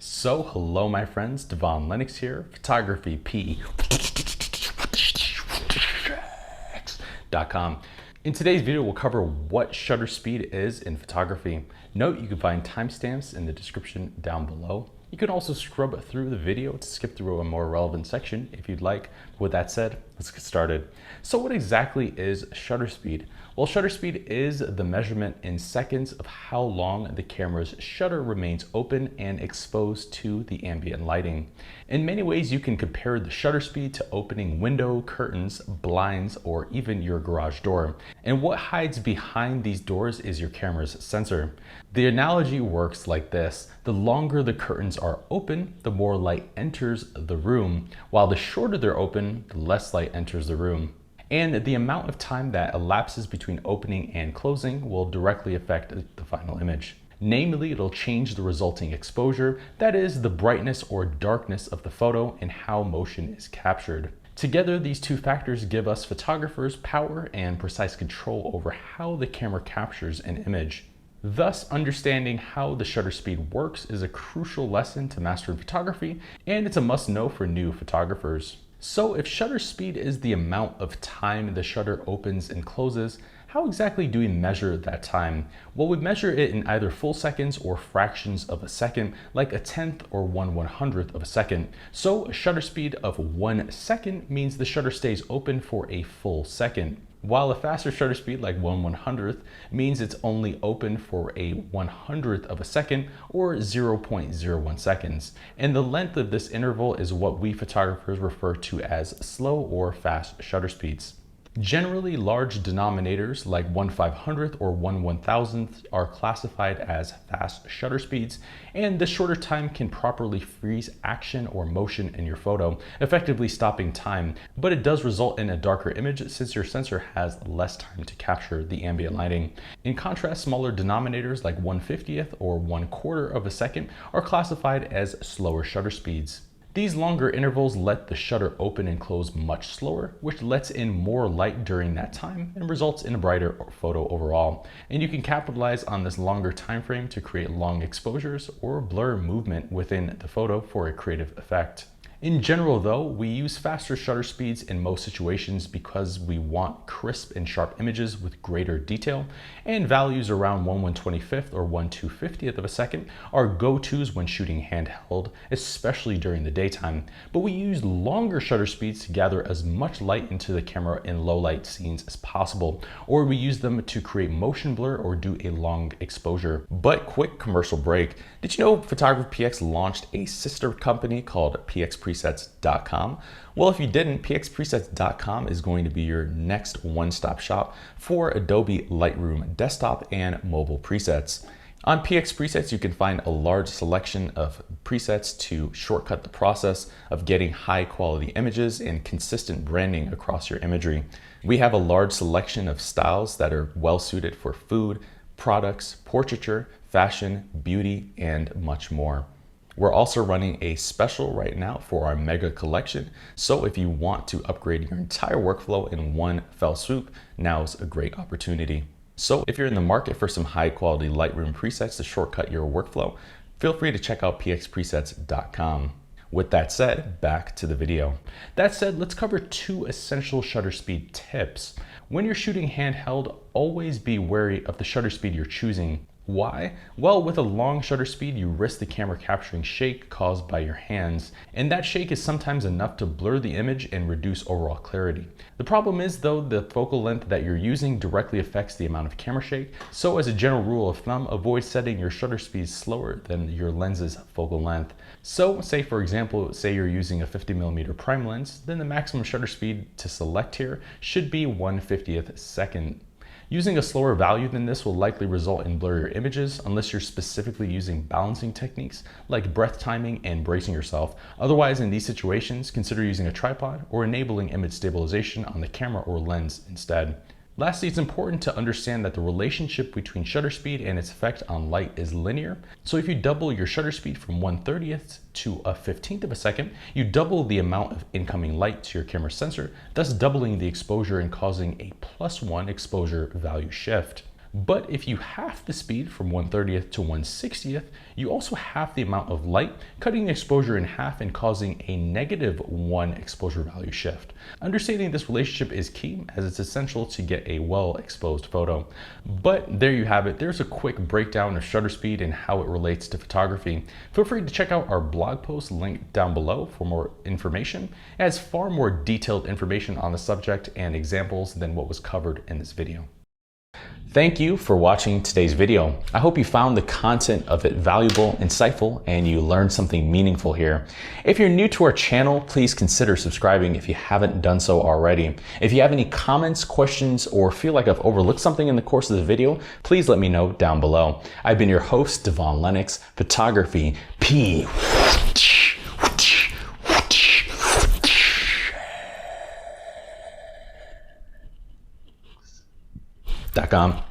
Hello my friends, Devaun Lennox here, PhotographyPX.com. In today's video, we'll cover what shutter speed is in photography. Note you can find timestamps in the description down below. You can also scrub through the video to skip through a more relevant section if you'd like. With that said, let's get started. So what exactly is shutter speed? Well, shutter speed is the measurement in seconds of how long the camera's shutter remains open and exposed to the ambient lighting. In many ways, you can compare the shutter speed to opening window, curtains, blinds, or even your garage door. And what hides behind these doors is your camera's sensor. The analogy works like this. The longer the curtains are open, the more light enters the room, while the shorter they're open, the less light enters the room. And the amount of time that elapses between opening and closing will directly affect the final image. Namely, it'll change the resulting exposure, that is, the brightness or darkness of the photo and how motion is captured. Together, these two factors give us photographers power and precise control over how the camera captures an image. Thus, understanding how the shutter speed works is a crucial lesson to mastering photography, and it's a must-know for new photographers. So if shutter speed is the amount of time the shutter opens and closes, how exactly do we measure that time? Well, we measure it in either full seconds or fractions of a second, like a tenth or 1/100th of a second. So a shutter speed of 1 second means the shutter stays open for a full second, while a faster shutter speed like 1/100th means it's only open for a 100th of a second or 0.01 seconds. And the length of this interval is what we photographers refer to as slow or fast shutter speeds. Generally, large denominators like 1/500th or 1/1000th are classified as fast shutter speeds, and this shorter time can properly freeze action or motion in your photo, effectively stopping time, but it does result in a darker image since your sensor has less time to capture the ambient lighting. In contrast, smaller denominators like 1/50th or 1/4 of a second are classified as slower shutter speeds. These longer intervals let the shutter open and close much slower, which lets in more light during that time and results in a brighter photo overall. And you can capitalize on this longer time frame to create long exposures or blur movement within the photo for a creative effect. In general though, we use faster shutter speeds in most situations because we want crisp and sharp images with greater detail, and values around 1/125th or 1/250th of a second are go-tos when shooting handheld, especially during the daytime. But we use longer shutter speeds to gather as much light into the camera in low light scenes as possible, or we use them to create motion blur or do a long exposure. But quick commercial break. Did you know PhotographyPX launched a sister company called PXPresets.com? Well, if you didn't, PXPresets.com is going to be your next one-stop shop for Adobe Lightroom desktop and mobile presets. On PX Presets, you can find a large selection of presets to shortcut the process of getting high quality images and consistent branding across your imagery. We have a large selection of styles that are well suited for food, products, portraiture, fashion, beauty, and much more. We're also running a special right now for our mega collection. So if you want to upgrade your entire workflow in one fell swoop, now's a great opportunity. So if you're in the market for some high quality Lightroom presets to shortcut your workflow, feel free to check out pxpresets.com. With that said, back to the video. That said, let's cover two essential shutter speed tips. When you're shooting handheld, always be wary of the shutter speed you're choosing. Why? Well, with a long shutter speed, you risk the camera capturing shake caused by your hands, and that shake is sometimes enough to blur the image and reduce overall clarity. The problem is though, the focal length that you're using directly affects the amount of camera shake, so as a general rule of thumb, avoid setting your shutter speed slower than your lens's focal length. So say for example, say you're using a 50mm prime lens, then the maximum shutter speed to select here should be 1/50th second. Using a slower value than this will likely result in blurrier images unless you're specifically using balancing techniques like breath timing and bracing yourself. Otherwise, in these situations, consider using a tripod or enabling image stabilization on the camera or lens instead. Lastly, it's important to understand that the relationship between shutter speed and its effect on light is linear. So if you double your shutter speed from 1/30th to a 15th of a second, you double the amount of incoming light to your camera sensor, thus doubling the exposure and causing a +1 exposure value shift. But if you half the speed from 1/30th to 1/60th, you also half the amount of light, cutting the exposure in half and causing a -1 exposure value shift. Understanding this relationship is key, as it's essential to get a well-exposed photo. But there you have it. There's a quick breakdown of shutter speed and how it relates to photography. Feel free to check out our blog post linked down below for more information. It has far more detailed information on the subject and examples than what was covered in this video. Thank you for watching today's video. I hope you found the content of it valuable, insightful, and you learned something meaningful here. If you're new to our channel, please consider subscribing if you haven't done so already. If you have any comments, questions, or feel like I've overlooked something in the course of the video, please let me know down below. I've been your host, Devaun Lennox, Photography P. .com.